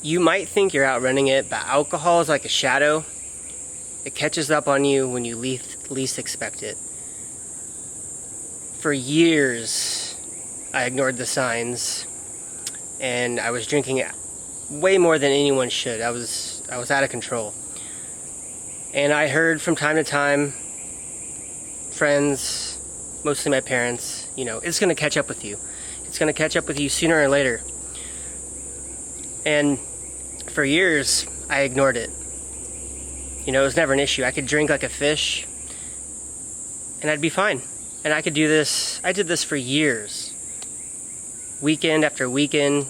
You might think you're outrunning it, but alcohol is like a shadow. It catches up on you when you least expect it. For years, I ignored the signs, and I was drinking way more than anyone should. I was out of control. And I heard from time to time, friends, mostly my parents, it's going to catch up with you. It's going to catch up with you sooner or later. And for years, I ignored it. It was never an issue. I could drink like a fish, and I'd be fine. And I could do this. I did this for years. Weekend after weekend,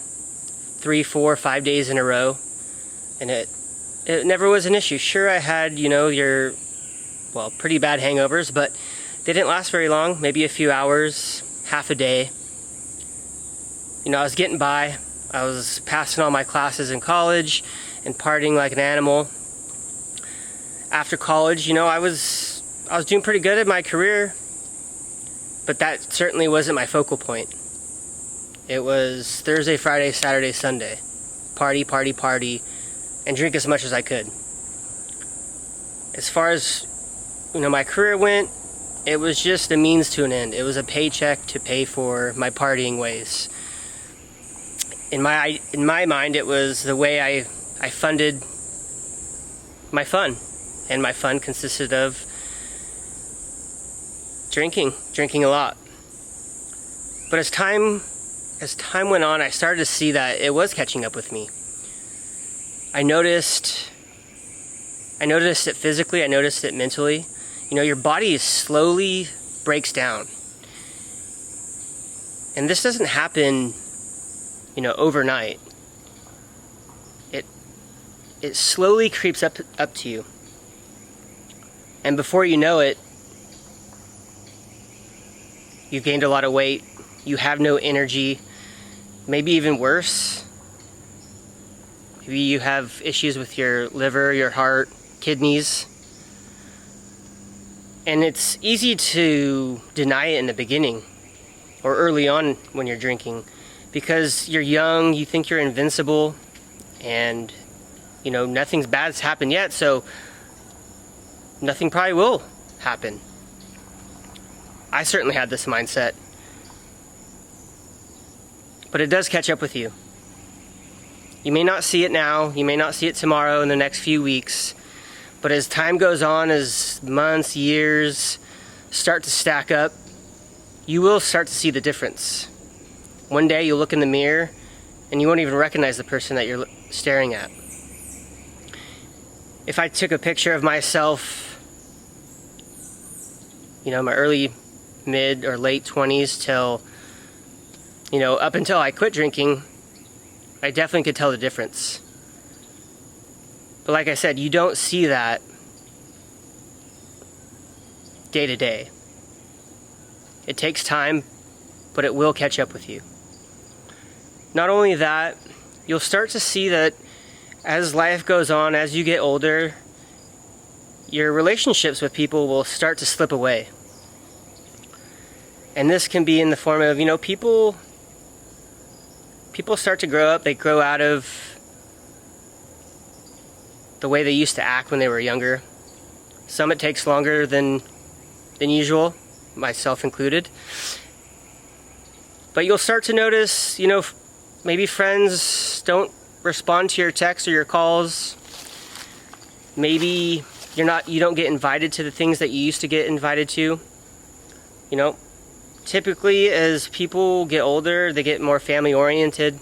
3, 4, 5 days in a row. And it never was an issue. Sure, I had, your pretty bad hangovers, but they didn't last very long. Maybe a few hours, half a day. I was getting by. I was passing all my classes in college and partying like an animal. After college, I was doing pretty good at my career, but that certainly wasn't my focal point. It was Thursday, Friday, Saturday, Sunday. Party, party, party, and drink as much as I could. As far as, my career went, it was just a means to an end. It was a paycheck to pay for my partying ways. In my mind, it was the way I funded my fun. And my fun consisted of drinking a lot. But as time went on, I started to see that it was catching up with me. I noticed it physically, I noticed it mentally. Your body slowly breaks down. And this doesn't happen, overnight. It slowly creeps up to you. And before you know it, you've gained a lot of weight, you have no energy, maybe even worse. Maybe you have issues with your liver, your heart, kidneys. And it's easy to deny it in the beginning or early on when you're drinking because you're young, you think you're invincible, and nothing's bad's happened yet, so nothing probably will happen. I certainly had this mindset. But it does catch up with you. You may not see it now, you may not see it tomorrow, in the next few weeks, but as time goes on, as months, years start to stack up, you will start to see the difference. One day you'll look in the mirror and you won't even recognize the person that you're staring at. If I took a picture of myself, my early, mid, or late 20s till, up until I quit drinking, I definitely could tell the difference. But like I said, you don't see that day to day. It takes time, but it will catch up with you. Not only that, you'll start to see that as life goes on, as you get older, your relationships with people will start to slip away. And this can be in the form of, people start to grow up, they grow out of the way they used to act when they were younger. Some it takes longer than usual, myself included. But you'll start to notice, maybe friends don't respond to your texts or your calls. Maybe you don't get invited to the things that you used to get invited to. Typically as people get older, they get more family oriented.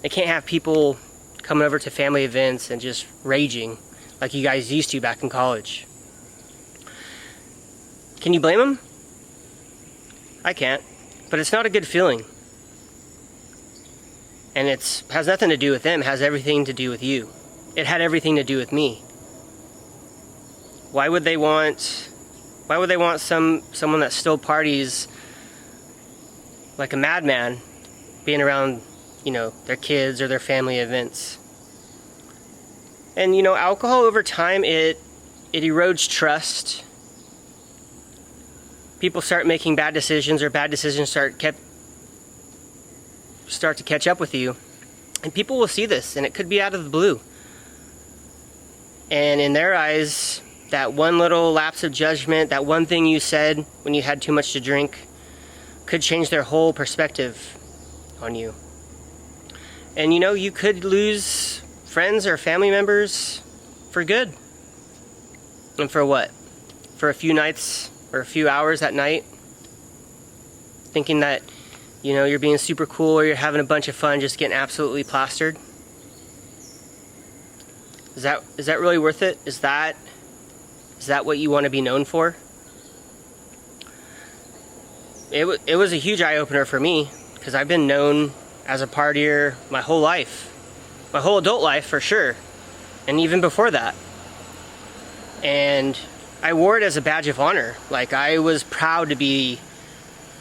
They can't have people coming over to family events and just raging like you guys used to back in college. Can you blame them? I can't, but it's not a good feeling. And it has nothing to do with them, it has everything to do with you. It had everything to do with me. Why would they want someone that still parties like a madman being around, their kids or their family events? And alcohol over time, it erodes trust. People start making bad decisions, or bad decisions start to catch up with you. And people will see this, and it could be out of the blue. And in their eyes, that one little lapse of judgment, that one thing you said when you had too much to drink, could change their whole perspective on you. And you know, you could lose friends or family members for good. And for what? For a few nights or a few hours at night, thinking that, you know, you're being super cool or you're having a bunch of fun just getting absolutely plastered. Is that really worth it? Is that what you want to be known for? It was a huge eye-opener for me, because I've been known as a partier my whole life. My whole adult life, for sure. And even before that. And I wore it as a badge of honor. Like, I was proud to be,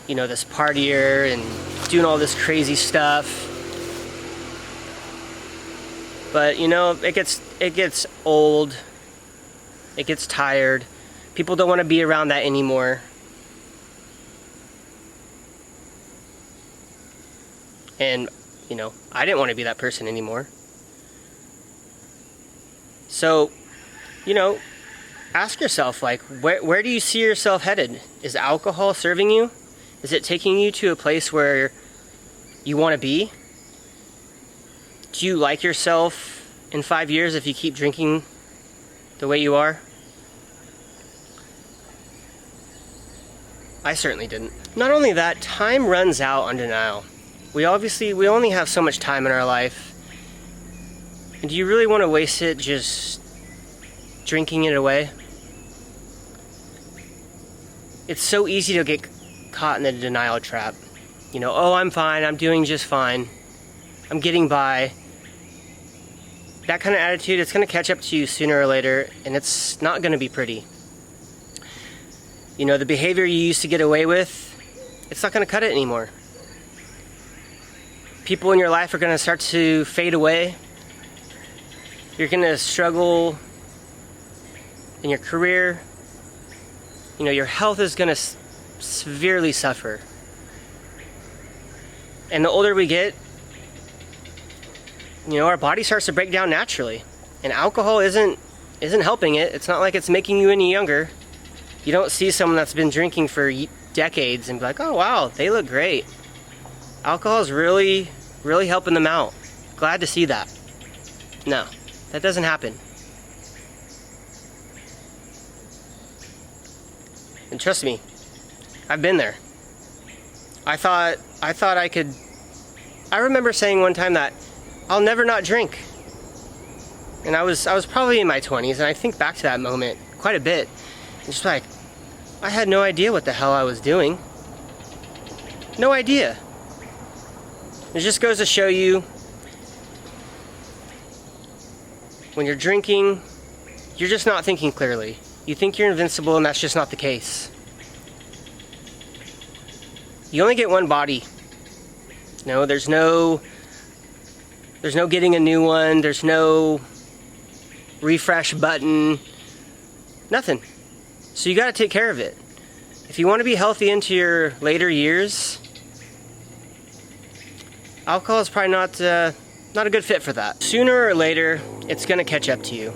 you know, this partier and doing all this crazy stuff. But, you know, it gets old. It gets tired. People don't want to be around that anymore. And, you know, I didn't want to be that person anymore. So, you know, ask yourself, like, where do you see yourself headed? Is alcohol serving you? Is it taking you to a place where you want to be? Do you like yourself in 5 years if you keep drinking the way you are? I certainly didn't. Not only that, time runs out on denial. We only have so much time in our life. And do you really want to waste it just drinking it away? It's so easy to get caught in the denial trap. You know, oh, I'm fine, I'm doing just fine, I'm getting by. That kind of attitude, it's going to catch up to you sooner or later, and it's not going to be pretty. You know, the behavior you used to get away with, it's not going to cut it anymore. People in your life are going to start to fade away. You're going to struggle in your career. You know, your health is going to severely suffer. And the older we get, you know, our body starts to break down naturally. And alcohol isn't helping it. It's not like it's making you any younger. You don't see someone that's been drinking for decades and be like, oh wow, they look great. Alcohol is really helping them out. Glad to see that. No, that doesn't happen. And trust me, I've been there. I thought I could. I remember saying one time that I'll never not drink. And I was probably in my 20s, and I think back to that moment quite a bit. And just like, I had no idea what the hell I was doing. No idea. It just goes to show you, when you're drinking, you're just not thinking clearly. You think you're invincible, and that's just not the case. You only get one body. No, there's no getting a new one. There's no refresh button. Nothing. So you got to take care of it. If you want to be healthy into your later years, alcohol is probably not a good fit for that. Sooner or later, it's going to catch up to you.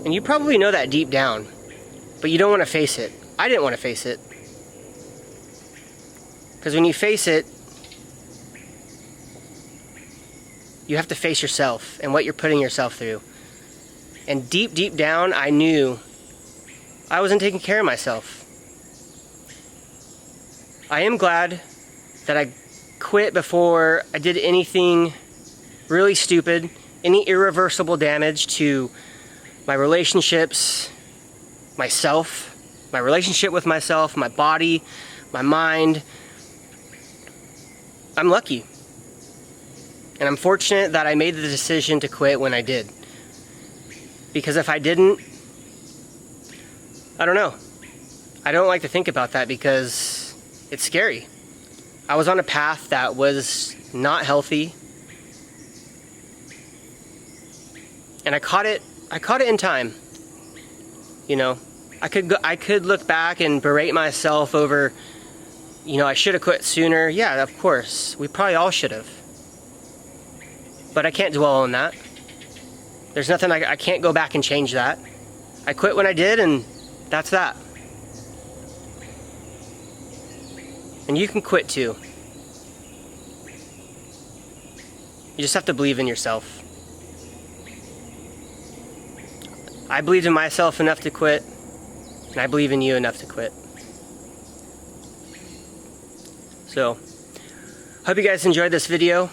And you probably know that deep down, but you don't want to face it. I didn't want to face it. Because when you face it, you have to face yourself and what you're putting yourself through. And deep down, I knew I wasn't taking care of myself. I am glad that I quit before I did anything really stupid, any irreversible damage to my relationships, myself, my relationship with myself, my body, my mind. I'm lucky. And I'm fortunate that I made the decision to quit when I did. Because if I didn't, I don't know. I don't like to think about that because it's scary. I was on a path that was not healthy. And I caught it in time. You know, I could look back and berate myself over, you know, I should have quit sooner. Yeah, of course. We probably all should have. but I can't dwell on that. There's nothing I can't go back and change that. I quit when I did, and that's that. And you can quit too. You just have to believe in yourself. I believed in myself enough to quit, and I believe in you enough to quit. So, hope you guys enjoyed this video.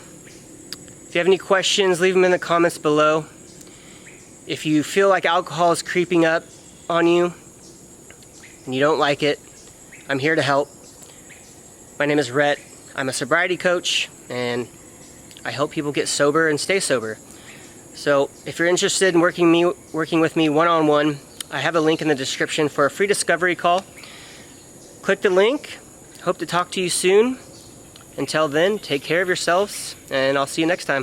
If you have any questions, leave them in the comments below. If you feel like alcohol is creeping up on you and you don't like it, I'm here to help. My name is Rhett. I'm a sobriety coach, and I help people get sober and stay sober. So if you're interested in working with me one-on-one, I have a link in the description for a free discovery call. Click the link. Hope to talk to you soon. Until then, take care of yourselves, and I'll see you next time.